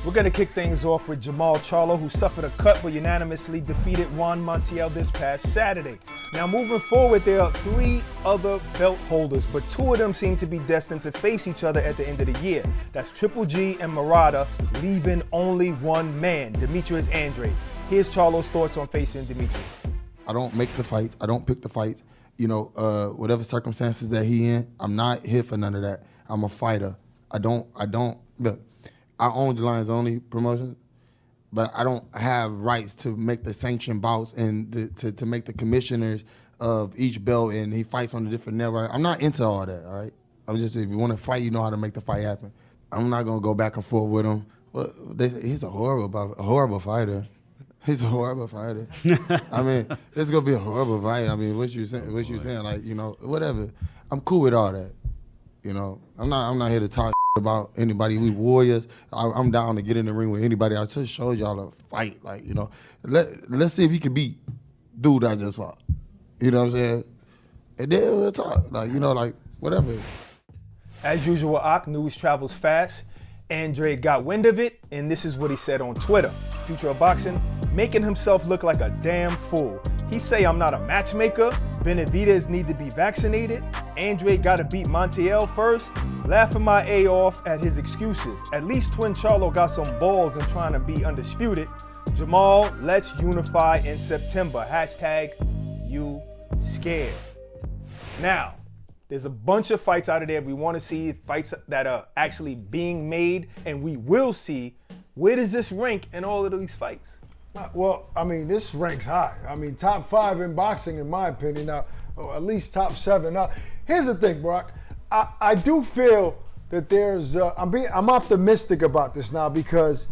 We're going to kick things off with Charlo, who suffered a cut but unanimously defeated Montiel this past Saturday. Now, moving forward, there are 3 other belt holders, but 2 of them seem to be destined to face each other at the end of the year. That's Triple G and Murata, leaving only one man, Demetrius Andrade. Here's Charlo's thoughts on facing Demetrius. I don't make the fights. I don't pick the fights. You know, whatever circumstances that he in, I'm not here for none of that. I'm a fighter. Look, I own the Lions Only promotion, but I don't have rights to make the sanctioned bouts and to make the commissioners of each belt, and he fights on a different network. I'm not into all that, all right? I'm just, if you want to fight, you know how to make the fight happen. I'm not going to go back and forth with him. Well, he's a horrible fighter. He's a horrible fighter. I mean, it's going to be a horrible fight. I mean, what you saying, like, you know, whatever. I'm cool with all that. You know, I'm not here to talk about anybody. We warriors. I'm down to get in the ring with anybody. I just showed y'all a fight. Like, you know, let's see if he can beat dude I just fought. You know what I'm saying? And then we'll talk. Like, you know, like, whatever. As usual, news travels fast. Andrade got wind of it, and this is what he said on Twitter. Future of boxing, making himself look like a damn fool. He say I'm not a matchmaker. Benavidez need to be vaccinated. Andrade got to beat Montiel first. Laughing my A off at his excuses. At least Twin Charlo got some balls in trying to be undisputed. Jamal, let's unify in September. # you scared. Now, there's a bunch of fights out of there we want to see, fights that are actually being made, and we will see. Where does this rank in all of these fights? Well, I mean, this ranks high. I mean, top 5 in boxing, in my opinion, now, or at least top 7. Now, here's the thing, Brock. I do feel that there's, I'm optimistic about this now because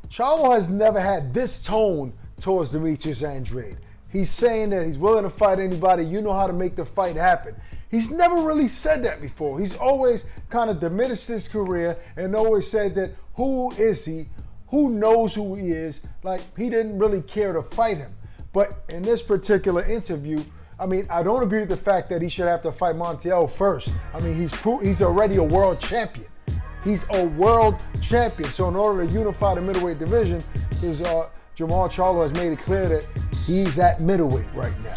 Charlo has never had this tone towards Demetrius Andrade. He's saying that he's willing to fight anybody. You know how to make the fight happen. He's never really said that before. He's always kind of diminished his career and always said that who is he? Who knows who he is? Like, he didn't really care to fight him. But in this particular interview, I mean, I don't agree with the fact that he should have to fight Montiel first. I mean, he's already a world champion. He's a world champion. So in order to unify the middleweight division, Jamal Charlo has made it clear that he's at middleweight right now.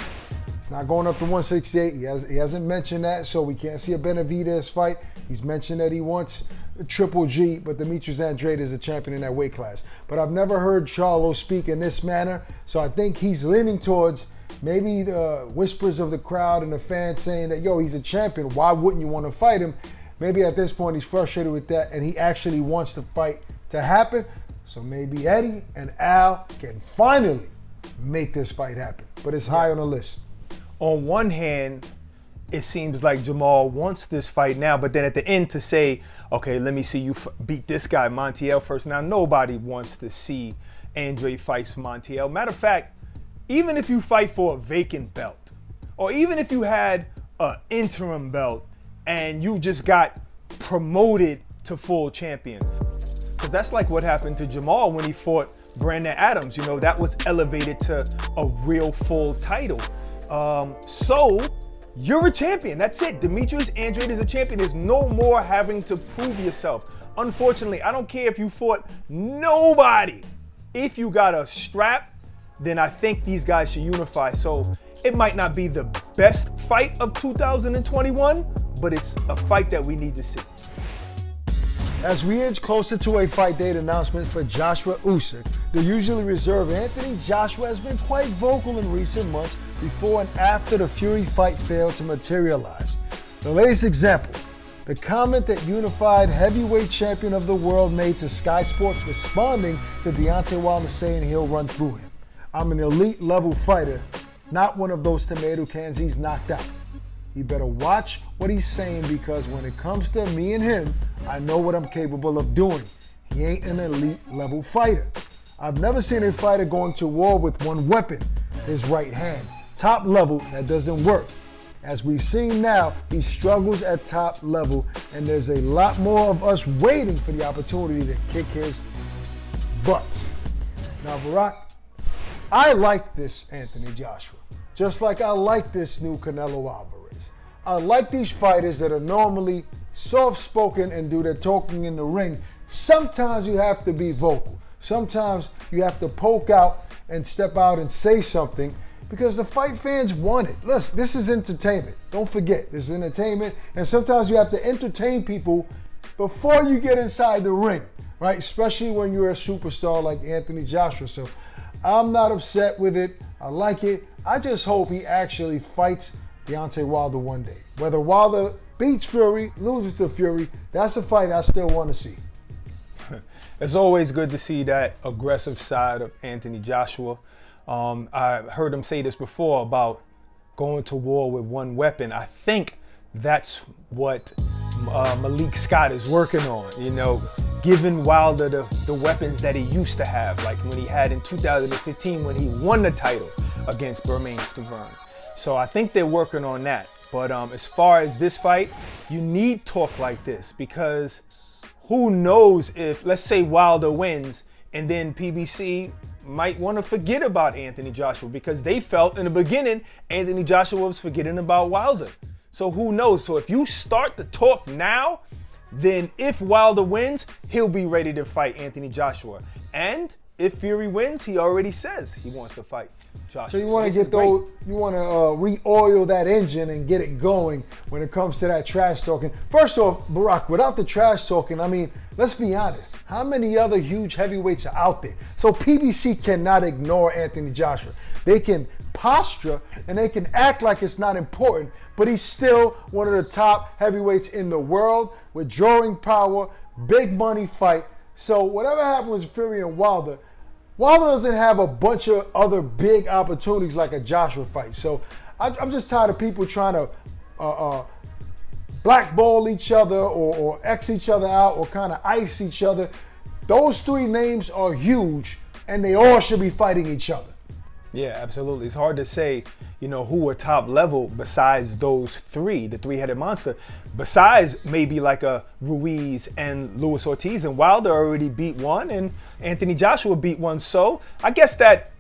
He's not going up to 168. He hasn't mentioned that, so we can't see a Benavidez fight. He's mentioned that he wants Triple G, but Demetrius Andrade is a champion in that weight class. But I've never heard Charlo speak in this manner, so I think he's leaning towards maybe the whispers of the crowd and the fans saying that, yo, he's a champion. Why wouldn't you want to fight him? Maybe at this point he's frustrated with that and he actually wants the fight to happen. So maybe Eddie and Al can finally make this fight happen. But it's high on the list. On one hand, it seems like Jamal wants this fight now, but then at the end to say, okay, let me see you beat this guy, Montiel, first. Now, nobody wants to see Andrade fight Montiel. Matter of fact, even if you fight for a vacant belt, or even if you had an interim belt and you just got promoted to full champion, because that's like what happened to Jamal when he fought Brandon Adams. You know, that was elevated to a real full title. So you're a champion. That's it. Demetrius Andrade is a champion. There's no more having to prove yourself. Unfortunately, I don't care if you fought nobody. If you got a strap, then I think these guys should unify. So it might not be the best fight of 2021, but it's a fight that we need to see. As we inch closer to a fight date announcement for Joshua Usyk, the usually reserved Anthony Joshua has been quite vocal in recent months before and after the Fury fight failed to materialize. The latest example, the comment that unified heavyweight champion of the world made to Sky Sports responding to Deontay Wilder saying he'll run through him. I'm an elite level fighter, not one of those tomato cans he's knocked out. He better watch what he's saying because when it comes to me and him, I know what I'm capable of doing. He ain't an elite level fighter. I've never seen a fighter going to war with one weapon, his right hand. Top level, that doesn't work. As we've seen now, he struggles at top level, and there's a lot more of us waiting for the opportunity to kick his butt. Now, Barack, I like this Anthony Joshua, just like I like this new Canelo Alvarez. I like these fighters that are normally soft-spoken and do their talking in the ring sometimes you have to be vocal. Sometimes you have to poke out and step out and say something because the fight fans want it. Listen, this is entertainment. Don't forget, this is entertainment. And sometimes you have to entertain people before you get inside the ring, right? Especially when you're a superstar like Anthony Joshua. So I'm not upset with it. I like it. I just hope he actually fights Deontay Wilder one day. Whether Wilder beats Fury, loses to Fury, that's a fight I still want to see. It's always good to see that aggressive side of Anthony Joshua. I heard him say this before about going to war with one weapon. I think that's what Malik Scott is working on, you know, giving Wilder the weapons that he used to have, like when he had in 2015 when he won the title against Bermane Stiverne. So I think they're working on that. But as far as this fight, you need talk like this because who knows if, let's say Wilder wins and then PBC might want to forget about Anthony Joshua because they felt in the beginning Anthony Joshua was forgetting about Wilder. So who knows? So if you start to talk now, then if Wilder wins, he'll be ready to fight Anthony Joshua. And if Fury wins, he already says he wants to fight Joshua. So you want to get those, you want to re-oil that engine and get it going when it comes to that trash talking. First off, Barack, without the trash talking, I mean, let's be honest. How many other huge heavyweights are out there? So PBC cannot ignore Anthony Joshua. They can posture and they can act like it's not important, but he's still one of the top heavyweights in the world with drawing power, big money fight. So whatever happens with Fury and Wilder, Wilder doesn't have a bunch of other big opportunities like a Joshua fight. So I'm just tired of people trying to blackball each other or X each other out or kind of ice each other. Those three names are huge and they all should be fighting each other. Yeah, absolutely. It's hard to say, you know, who are top level besides those three, the three-headed monster. Besides maybe like a Ruiz and Luis Ortiz, and Wilder already beat one and Anthony Joshua beat one. So I guess that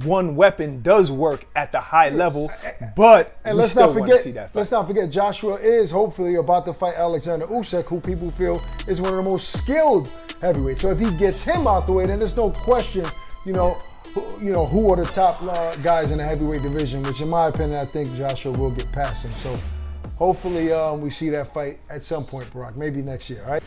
one weapon does work at the high level, but and we let's still not want to see forget, that fight. let's not forget Joshua is hopefully about to fight Alexander Usyk, who people feel is one of the most skilled heavyweights. So if he gets him out the way, then there's no question, who are the top guys in the heavyweight division, which in my opinion, I think Joshua will get past him. So hopefully we see that fight at some point, Barack, maybe next year, all right?